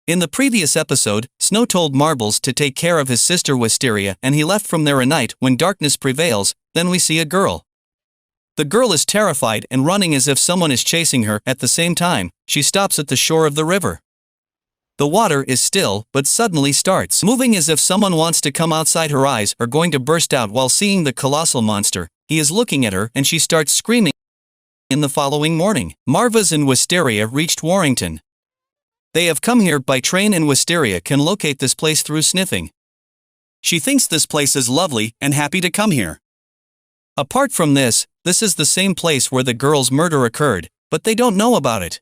In the previous episode, Snow told Marbles to take care of his sister Wisteria and he left from there a night when darkness prevails. Then we see a girl. The girl is terrified and running as if someone is chasing her. At the same time, she stops at the shore of the river. The water is still, but suddenly starts moving as if someone wants to come outside. Her eyes are going to burst out while seeing the colossal monster. He is looking at her and she starts screaming. In the following morning, Marvas and Wisteria reached Warrington. They have come here by train and Wisteria can locate this place through sniffing. She thinks this place is lovely and happy to come here. Apart from this is the same place where the girl's murder occurred, but they don't know about it.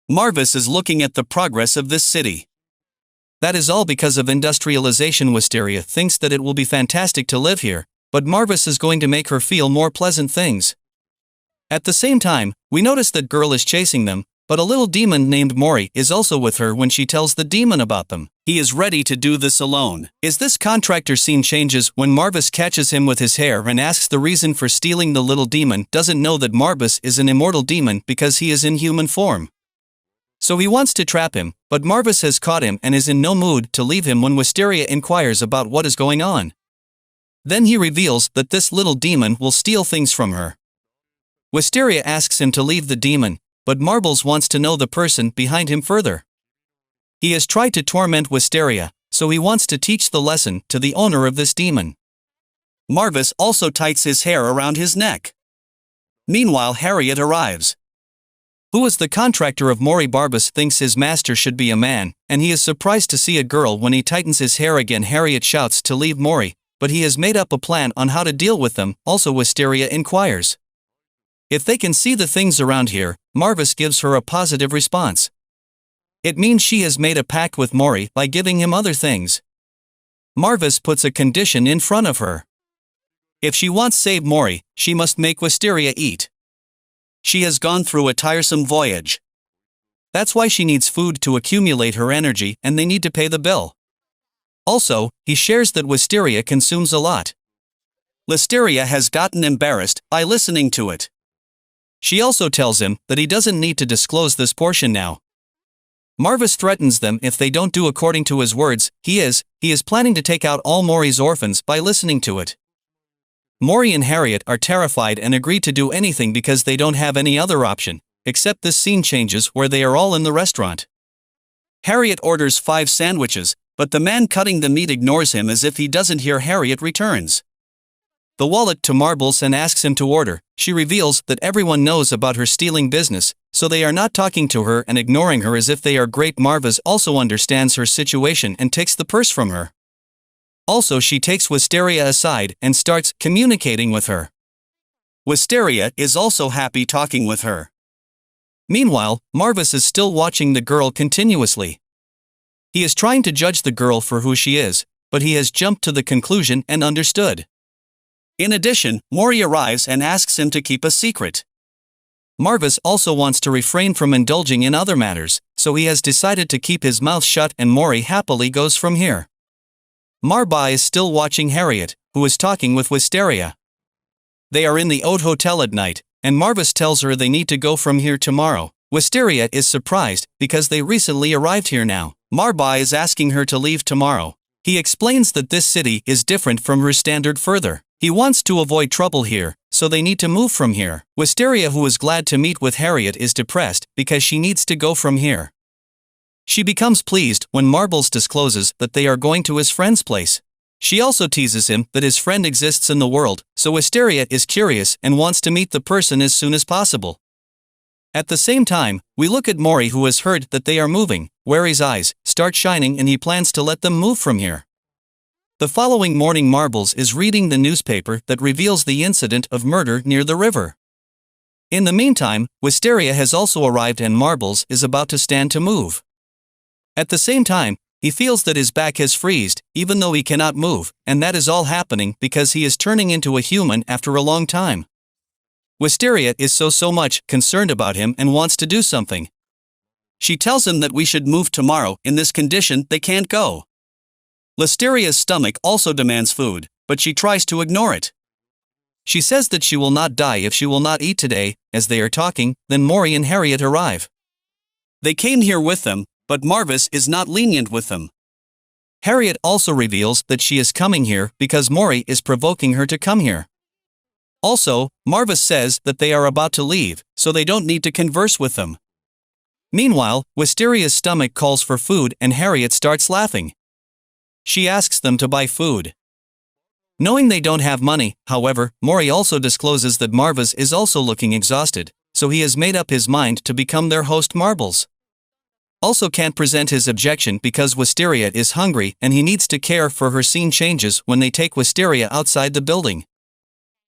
Marvis is looking at the progress of this city. That is all because of industrialization. Wisteria thinks that it will be fantastic to live here, but Marvis is going to make her feel more pleasant things. At the same time, we notice that girl is chasing them, but a little demon named Mori is also with her when she tells the demon about them. He is ready to do this alone. This contractor scene changes when Marvis catches him with his hair and asks the reason for stealing. The little demon doesn't know that Marvis is an immortal demon because he is in human form. So he wants to trap him, but Marvis has caught him and is in no mood to leave him when Wisteria inquires about what is going on. Then he reveals that this little demon will steal things from her. Wisteria asks him to leave the demon, but Marbles wants to know the person behind him further. He has tried to torment Wisteria, so he wants to teach the lesson to the owner of this demon. Marvis also ties his hair around his neck. Meanwhile, Harriet arrives. Who is the contractor of Mori? Barbas thinks his master should be a man, and he is surprised to see a girl when he tightens his hair again. Harriet shouts to leave Mori, but he has made up a plan on how to deal with them. Also, Wisteria inquires if they can see the things around here. Marvis gives her a positive response. It means she has made a pact with Mori by giving him other things. Marvis puts a condition in front of her. If she wants to save Mori, she must make Wisteria eat. She has gone through a tiresome voyage. That's why she needs food to accumulate her energy, and they need to pay the bill. Also, he shares that Wisteria consumes a lot. Wisteria has gotten embarrassed by listening to it. She also tells him that he doesn't need to disclose this portion now. Marvis threatens them if they don't do according to his words. He is planning to take out all Mori's orphans by listening to it. Mori and Harriet are terrified and agree to do anything because they don't have any other option, except this scene changes where they are all in the restaurant. Harriet orders 5 sandwiches, but the man cutting the meat ignores him as if he doesn't hear. Harriet returns the wallet to Marbles and asks him to order. She reveals that everyone knows about her stealing business, so they are not talking to her and ignoring her as if they are great. Marvis also understands her situation and takes the purse from her. Also, she takes Wisteria aside and starts communicating with her. Wisteria is also happy talking with her. Meanwhile, Marvis is still watching the girl continuously. He is trying to judge the girl for who she is, but he has jumped to the conclusion and understood. In addition, Mori arrives and asks him to keep a secret. Marvis also wants to refrain from indulging in other matters, so he has decided to keep his mouth shut and Mori happily goes from here. Marba is still watching Harriet, who is talking with Wisteria. They are in the Ode Hotel at night, and Marvis tells her they need to go from here tomorrow. Wisteria is surprised because they recently arrived here now. Marba is asking her to leave tomorrow. He explains that this city is different from her standard further. He wants to avoid trouble here, so they need to move from here. Wisteria, who is glad to meet with Harriet, is depressed because she needs to go from here. She becomes pleased when Marbles discloses that they are going to his friend's place. She also teases him that his friend exists in the world, so Wisteria is curious and wants to meet the person as soon as possible. At the same time, we look at Mori, who has heard that they are moving, where his eyes start shining and he plans to let them move from here. The following morning, Marbles is reading the newspaper that reveals the incident of murder near the river. In the meantime, Wisteria has also arrived and Marbles is about to stand to move. At the same time, he feels that his back has freezed, even though he cannot move, and that is all happening because he is turning into a human after a long time. Wisteria is so much concerned about him and wants to do something. She tells him that we should move tomorrow. In this condition, they can't go. Wisteria's stomach also demands food, but she tries to ignore it. She says that she will not die if she will not eat today. As they are talking, then Mori and Harriet arrive. They came here with them, but Marvis is not lenient with them. Harriet also reveals that she is coming here because Mori is provoking her to come here. Also, Marvis says that they are about to leave, so they don't need to converse with them. Meanwhile, Wisteria's stomach calls for food and Harriet starts laughing. She asks them to buy food. Knowing they don't have money, however, Mori also discloses that Marvis is also looking exhausted, so he has made up his mind to become their host. Marbles also can't present his objection because Wisteria is hungry and he needs to care for her. Scene changes when they take Wisteria outside the building,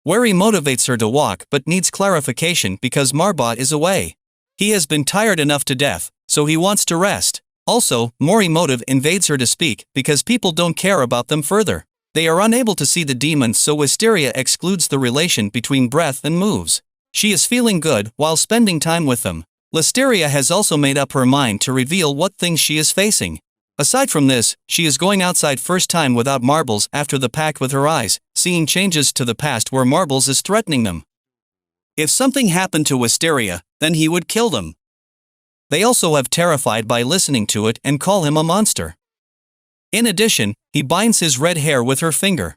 where he motivates her to walk but needs clarification because Marbot is away. He has been tired enough to death, so he wants to rest. Also, Mori motive invades her to speak because people don't care about them further. They are unable to see the demons, so Wisteria excludes the relation between breath and moves. She is feeling good while spending time with them. Wisteria has also made up her mind to reveal what things she is facing. Aside from this, she is going outside first time without Marbles after the pact with her eyes, seeing changes to the past where Marbles is threatening them. If something happened to Wisteria, then he would kill them. They also have terrified by listening to it and call him a monster. In addition, he binds his red hair with her finger.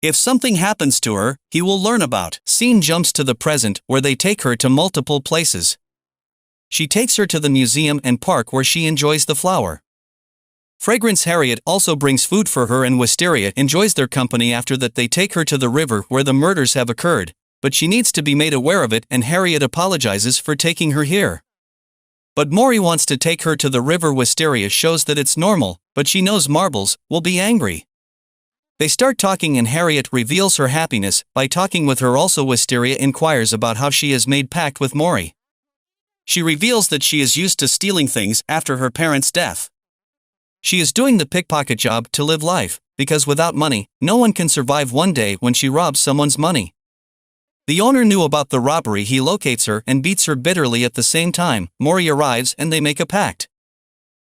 If something happens to her, he will learn about. Scene jumps to the present where they take her to multiple places. She takes her to the museum and park where she enjoys the flower. Fragrance Harriet also brings food for her and Wisteria enjoys their company. After that they take her to the river where the murders have occurred, but she needs to be made aware of it and Harriet apologizes for taking her here. But Mori wants to take her to the river. Wisteria shows that it's normal, but she knows Marbles will be angry. They start talking and Harriet reveals her happiness by talking with her. Also Wisteria inquires about how she has made pact with Mori. She reveals that she is used to stealing things after her parents' death. She is doing the pickpocket job to live life, because without money, no one can survive. One day when she robs someone's money, the owner knew about the robbery. He locates her and beats her bitterly. At the same time, Mori arrives and they make a pact.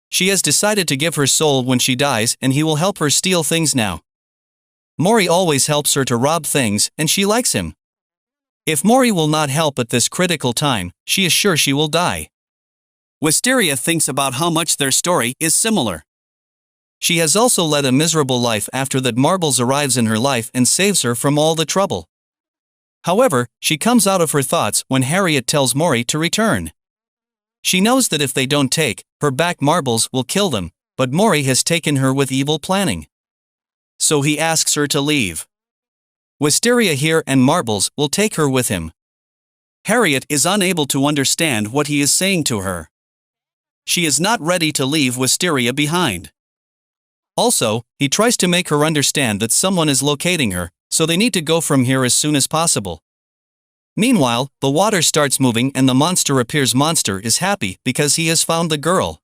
She has decided to give her soul when she dies and he will help her steal things now. Mori always helps her to rob things and she likes him. If Mori will not help at this critical time, she is sure she will die. Wisteria thinks about how much their story is similar. She has also led a miserable life. After that, Marbles arrives in her life and saves her from all the trouble. However, she comes out of her thoughts when Harriet tells Mori to return. She knows that if they don't take her back, Marbles will kill them, but Mori has taken her with evil planning. So he asks her to leave. Wisteria here and Marbles will take her with him. Harriet is unable to understand what he is saying to her. She is not ready to leave Wisteria behind. Also, he tries to make her understand that someone is locating her, so they need to go from here as soon as possible. Meanwhile, the water starts moving and the monster appears. Monster is happy because he has found the girl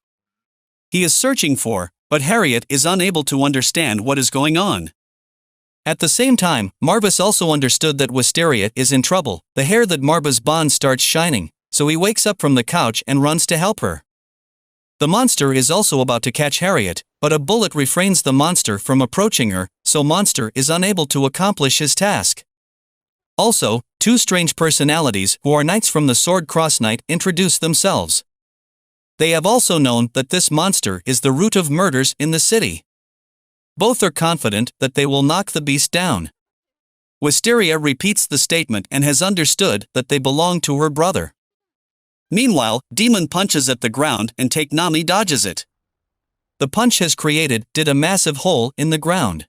he is searching for, but Harriet is unable to understand what is going on. At the same time, Marvis also understood that Wisteria is in trouble. The hair that Marvis bonds starts shining, so he wakes up from the couch and runs to help her. The monster is also about to catch Harriet, but a bullet refrains the monster from approaching her, so monster is unable to accomplish his task. Also, two strange personalities who are knights from the Sword Cross Knight introduce themselves. They have also known that this monster is the root of murders in the city. Both are confident that they will knock the beast down. Wisteria repeats the statement and has understood that they belong to her brother. Meanwhile, Demon punches at the ground and Take Nami dodges it. The punch has did a massive hole in the ground.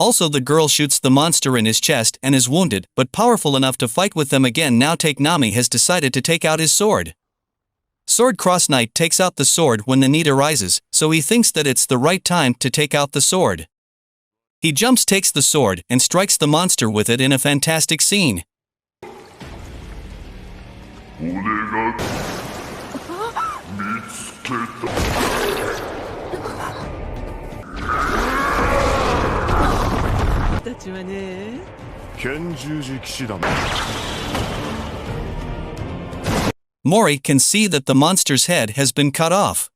Also, the girl shoots the monster in his chest and is wounded, but powerful enough to fight with them again. Now Take Nami has decided to take out his sword. Sword Cross Knight takes out the sword when the need arises, so he thinks that it's the right time to take out the sword. He jumps, takes the sword, and strikes the monster with it in a fantastic scene. Mori can see that the monster's head has been cut off.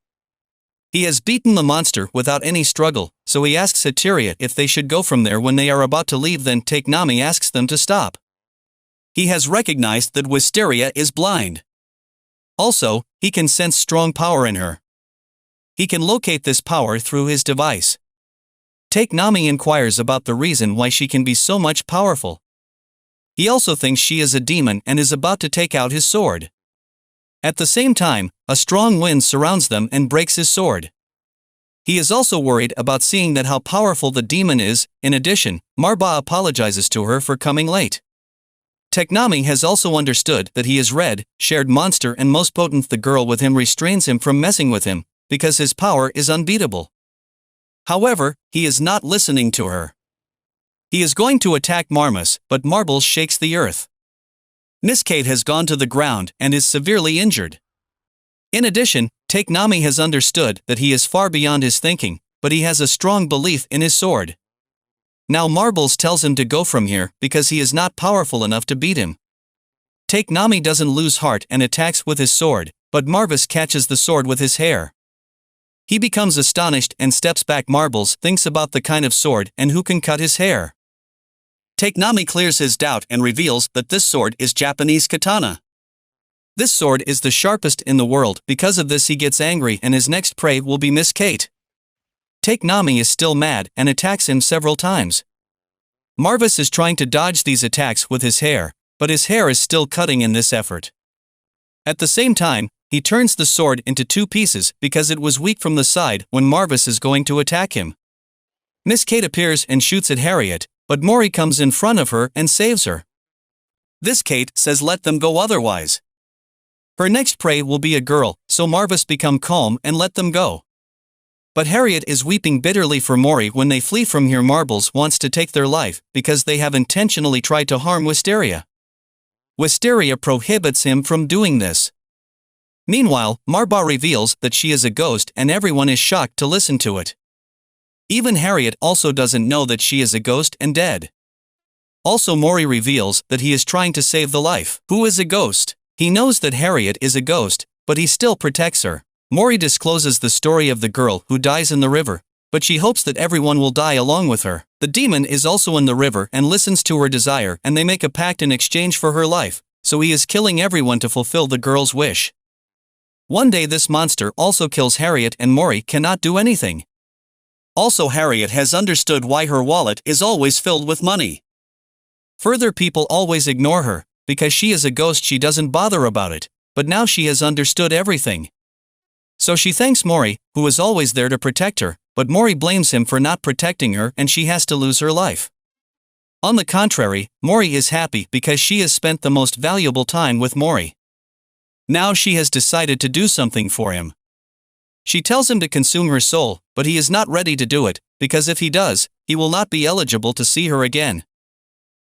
He has beaten the monster without any struggle, so he asks Hateria if they should go from there. When they are about to leave, then Take Nami asks them to stop. He has recognized that Wisteria is blind. Also, he can sense strong power in her. He can locate this power through his device. Take Nami inquires about the reason why she can be so much powerful. He also thinks she is a demon and is about to take out his sword. At the same time, a strong wind surrounds them and breaks his sword. He is also worried about seeing that how powerful the demon is. In addition, Marba apologizes to her for coming late. Teknami has also understood that he is red, shared monster and most potent. The girl with him restrains him from messing with him, because his power is unbeatable. However, he is not listening to her. He is going to attack Marmus, but Marbles shakes the earth. Niskate has gone to the ground and is severely injured. In addition, Teknami has understood that he is far beyond his thinking, but he has a strong belief in his sword. Now Marbles tells him to go from here because he is not powerful enough to beat him. Teknami doesn't lose heart and attacks with his sword, but Marvis catches the sword with his hair. He becomes astonished and steps back. Marbles thinks about the kind of sword and who can cut his hair. Teknami clears his doubt and reveals that this sword is Japanese katana. This sword is the sharpest in the world. Because of this he gets angry and his next prey will be Miss Kate. Teknami is still mad and attacks him several times. Marvis is trying to dodge these attacks with his hair, but his hair is still cutting in this effort. At the same time, he turns the sword into two pieces because it was weak from the side when Marvis is going to attack him. Miss Kate appears and shoots at Harriet, but Mori comes in front of her and saves her. This Kate says let them go otherwise. Her next prey will be a girl, so Marvis become calm and let them go. But Harriet is weeping bitterly for Mori when they flee from here. Marbles wants to take their life because they have intentionally tried to harm Wisteria. Wisteria prohibits him from doing this. Meanwhile, Marba reveals that she is a ghost and everyone is shocked to listen to it. Even Harriet also doesn't know that she is a ghost and dead. Also Mori reveals that he is trying to save the life. Who is a ghost? He knows that Harriet is a ghost, but he still protects her. Mori discloses the story of the girl who dies in the river, but she hopes that everyone will die along with her. The demon is also in the river and listens to her desire and they make a pact in exchange for her life, so he is killing everyone to fulfill the girl's wish. One day this monster also kills Harriet and Mori cannot do anything. Also Harriet has understood why her wallet is always filled with money. Further, people always ignore her, because she is a ghost. She doesn't bother about it, but now she has understood everything. So she thanks Mori, who is always there to protect her, but Mori blames him for not protecting her and she has to lose her life. On the contrary, Mori is happy because she has spent the most valuable time with Mori. Now she has decided to do something for him. She tells him to consume her soul, but he is not ready to do it, because if he does, he will not be eligible to see her again.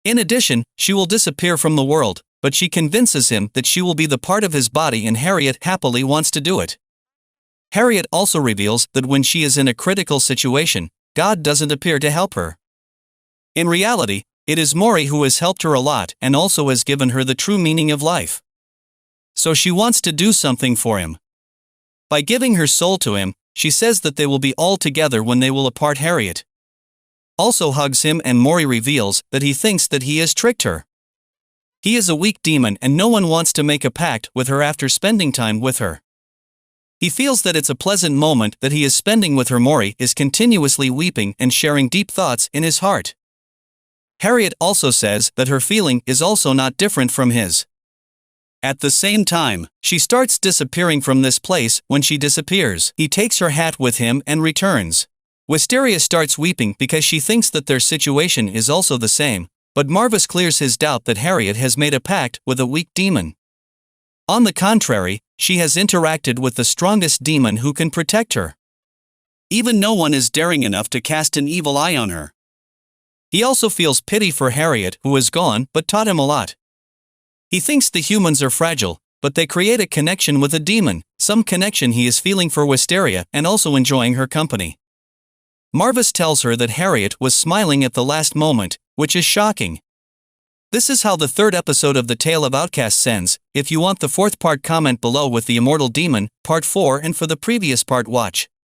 In addition, she will disappear from the world, but she convinces him that she will be the part of his body and Harriet happily wants to do it. Harriet also reveals that when she is in a critical situation, God doesn't appear to help her. In reality, it is Mori who has helped her a lot and also has given her the true meaning of life. So she wants to do something for him. By giving her soul to him, she says that they will be all together when they will apart. Harriet also hugs him and Mori reveals that he thinks that he has tricked her. He is a weak demon and no one wants to make a pact with her after spending time with her. He feels that it's a pleasant moment that he is spending with her. Mori is continuously weeping and sharing deep thoughts in his heart. Harriet also says that her feeling is also not different from his. At the same time, she starts disappearing from this place. When she disappears, he takes her hat with him and returns. Wisteria starts weeping because she thinks that their situation is also the same, but Marvis clears his doubt that Harriet has made a pact with a weak demon. On the contrary, she has interacted with the strongest demon who can protect her. Even no one is daring enough to cast an evil eye on her. He also feels pity for Harriet, who is gone but taught him a lot. He thinks the humans are fragile, but they create a connection with a demon, some connection he is feeling for Wisteria and also enjoying her company. Marvis tells her that Harriet was smiling at the last moment, which is shocking. This is how the third episode of The Tale of Outcasts ends. If you want the fourth part, comment below with the Immortal Demon, part 4, and for the previous part watch